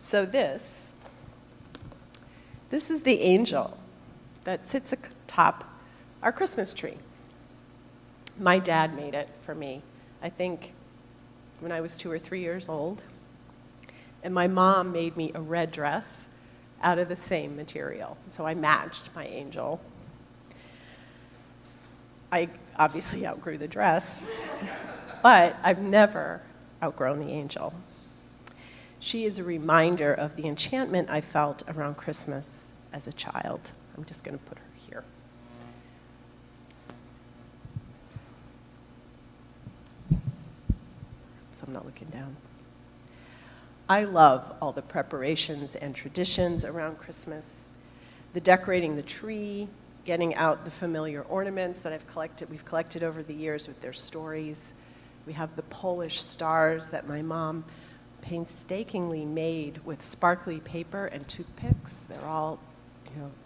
So this is the angel that sits atop our Christmas tree. My dad made it for me, I think, when I was 2 or 3 years old. And my mom made me a red dress out of the same material. So I matched my angel. I obviously outgrew the dress, but I've never outgrown the angel. She is a reminder of the enchantment I felt around Christmas as a child. I'm just going to put her here. So I'm not looking down. I love all the preparations and traditions around Christmas, the decorating the tree, getting out the familiar ornaments that we've collected over the years with their stories. We have the Polish stars that my mom painstakingly made with sparkly paper and toothpicks. They're all,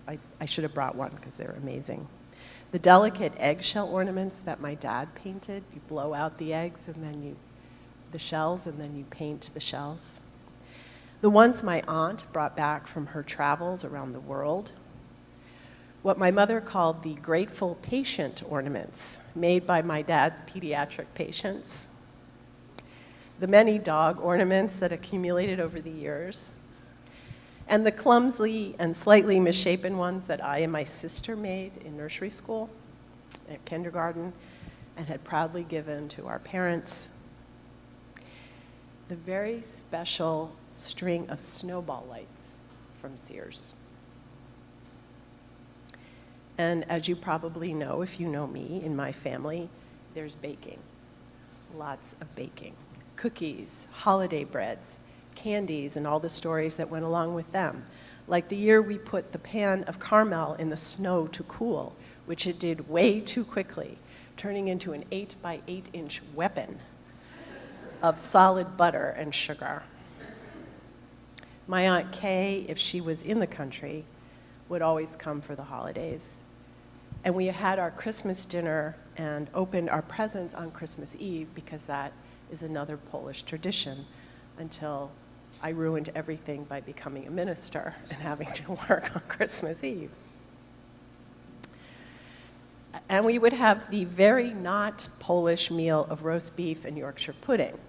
I should have brought one because they're amazing. The delicate eggshell ornaments that my dad painted. You blow out the eggs and then the shells, and then you paint the shells. The ones my aunt brought back from her travels around the world. What my mother called the grateful patient ornaments made by my dad's pediatric patients. The many dog ornaments that accumulated over the years. And the clumsy and slightly misshapen ones that I and my sister made in nursery school, at kindergarten, and had proudly given to our parents. The very special string of snowball lights from Sears. And as you probably know, if you know me, in my family, there's baking. Lots of baking. Cookies, holiday breads, candies, and all the stories that went along with them. Like the year we put the pan of caramel in the snow to cool, which it did way too quickly, turning into an 8 by 8 inch weapon of solid butter and sugar. My Aunt Kay, if she was in the country, would always come for the holidays. And we had our Christmas dinner and opened our presents on Christmas Eve, because that is another Polish tradition, until I ruined everything by becoming a minister and having to work on Christmas Eve. And we would have the very not Polish meal of roast beef and Yorkshire pudding,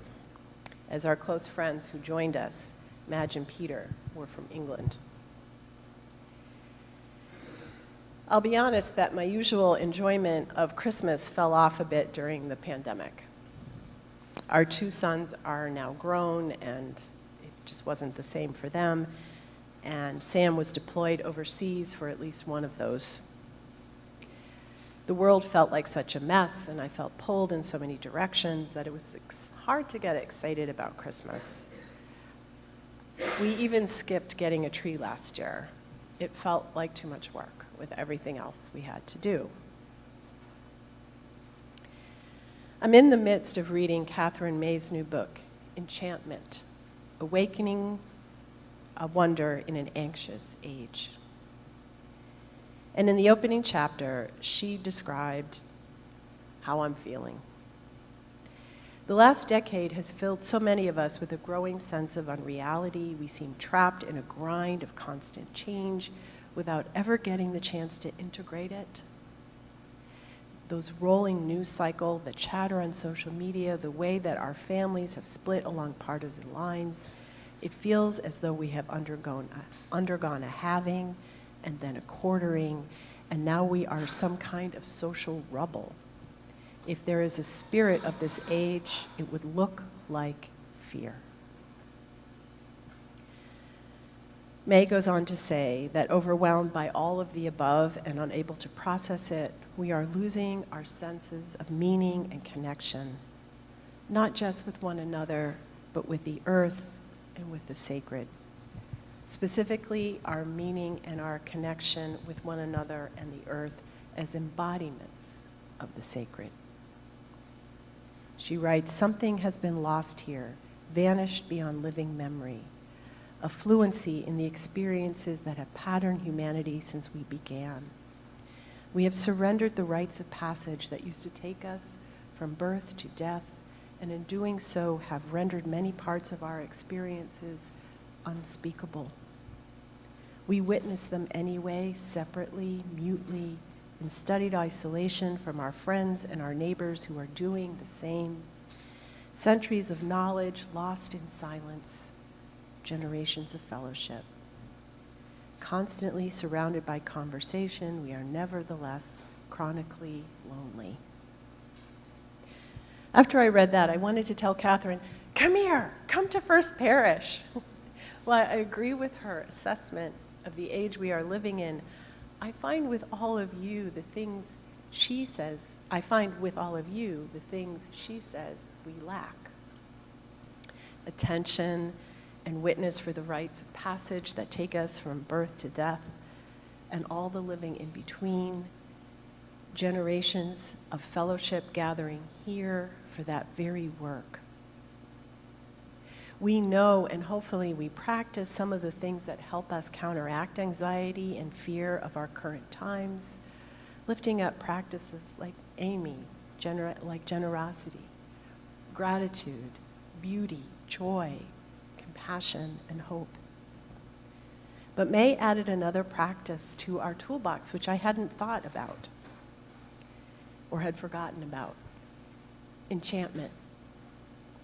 as our close friends who joined us, Madge and Peter, were from England. I'll be honest that my usual enjoyment of Christmas fell off a bit during the pandemic. Our 2 sons are now grown, and it just wasn't the same for them. And Sam was deployed overseas for at least one of those. The world felt like such a mess, and I felt pulled in so many directions that it was hard to get excited about Christmas. We even skipped getting a tree last year. It felt like too much work with everything else we had to do. I'm in the midst of reading Catherine May's new book, Enchantment, Awakening a Wonder in an Anxious Age. And in the opening chapter, she described how I'm feeling. The last decade has filled so many of us with a growing sense of unreality. We seem trapped in a grind of constant change without ever getting the chance to integrate it. Those rolling news cycle, the chatter on social media, the way that our families have split along partisan lines, it feels as though we have undergone a halving and then a quartering, and now we are some kind of social rubble. If there is a spirit of this age, it would look like fear. May goes on to say that overwhelmed by all of the above and unable to process it, we are losing our senses of meaning and connection, not just with one another, but with the earth and with the sacred. Specifically, our meaning and our connection with one another and the earth as embodiments of the sacred. She writes, something has been lost here, vanished beyond living memory, a fluency in the experiences that have patterned humanity since we began. We have surrendered the rites of passage that used to take us from birth to death, and in doing so have rendered many parts of our experiences unspeakable. We witness them anyway, separately, mutely, in studied isolation from our friends and our neighbors who are doing the same. Centuries of knowledge lost in silence, generations of fellowship. Constantly surrounded by conversation, we are nevertheless chronically lonely. After I read that, I wanted to tell Catherine, come here, come to First Parish. Well, I agree with her assessment of the age we are living in. I find with all of you the things she says we lack. Attention and witness for the rites of passage that take us from birth to death, and all the living in between. Generations of fellowship gathering here for that very work. We know, and hopefully we practice, some of the things that help us counteract anxiety and fear of our current times, lifting up practices like Amy, like generosity, gratitude, beauty, joy, compassion, and hope. But May added another practice to our toolbox, which I hadn't thought about or had forgotten about: enchantment.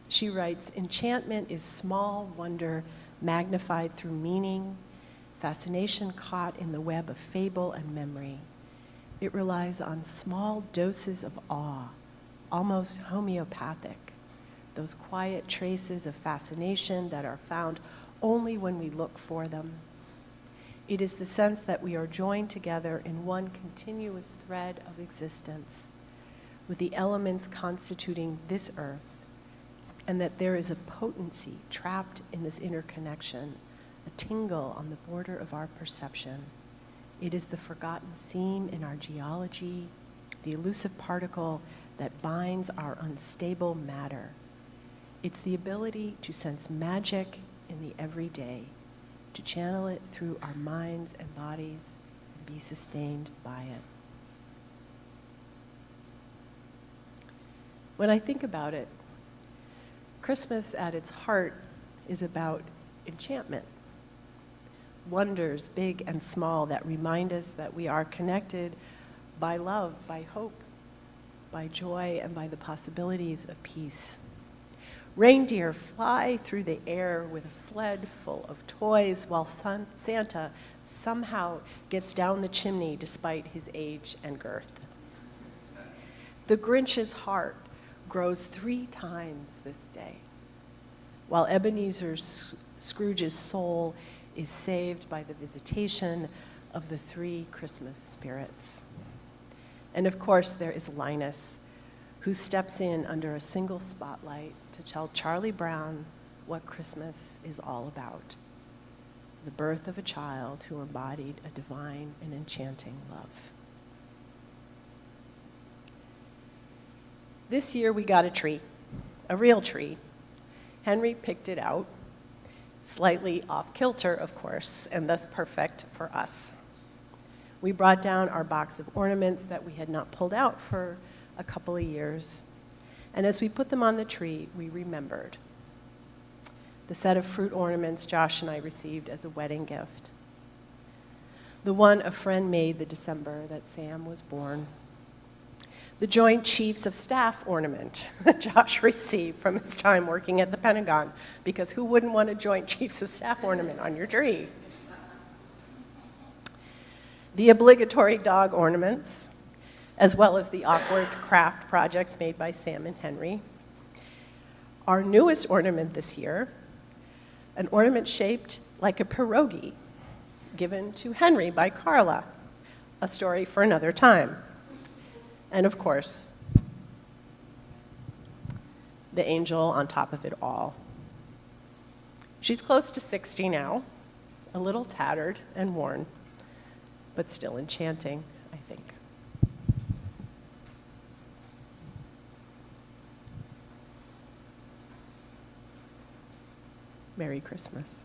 She writes, enchantment is small wonder magnified through meaning, fascination caught in the web of fable and memory. It relies on small doses of awe, almost homeopathic, those quiet traces of fascination that are found only when we look for them. It is the sense that we are joined together in one continuous thread of existence, with the elements constituting this earth, and that there is a potency trapped in this interconnection, a tingle on the border of our perception. It is the forgotten seam in our geology, the elusive particle that binds our unstable matter. It's the ability to sense magic in the everyday, to channel it through our minds and bodies and be sustained by it. When I think about it, Christmas at its heart is about enchantment. Wonders, big and small, that remind us that we are connected by love, by hope, by joy, and by the possibilities of peace. Reindeer fly through the air with a sled full of toys, while Santa somehow gets down the chimney despite his age and girth. The Grinch's heart grows 3 times this day, while Ebenezer Scrooge's soul is saved by the visitation of the 3 Christmas spirits. And of course, there is Linus, who steps in under a single spotlight to tell Charlie Brown what Christmas is all about: the birth of a child who embodied a divine and enchanting love. This year we got a tree, a real tree. Henry picked it out, slightly off kilter, of course, and thus perfect for us. We brought down our box of ornaments that we had not pulled out for a couple of years, and as we put them on the tree, we remembered the set of fruit ornaments Josh and I received as a wedding gift, the one a friend made the December that Sam was born, the Joint Chiefs of Staff ornament that Josh received from his time working at the Pentagon, because who wouldn't want a Joint Chiefs of Staff ornament on your tree? The obligatory dog ornaments, as well as the awkward craft projects made by Sam and Henry. Our newest ornament this year, an ornament shaped like a pierogi, given to Henry by Carla, a story for another time. And of course, the angel on top of it all. She's close to 60 now, a little tattered and worn, but still enchanting, I think. Merry Christmas.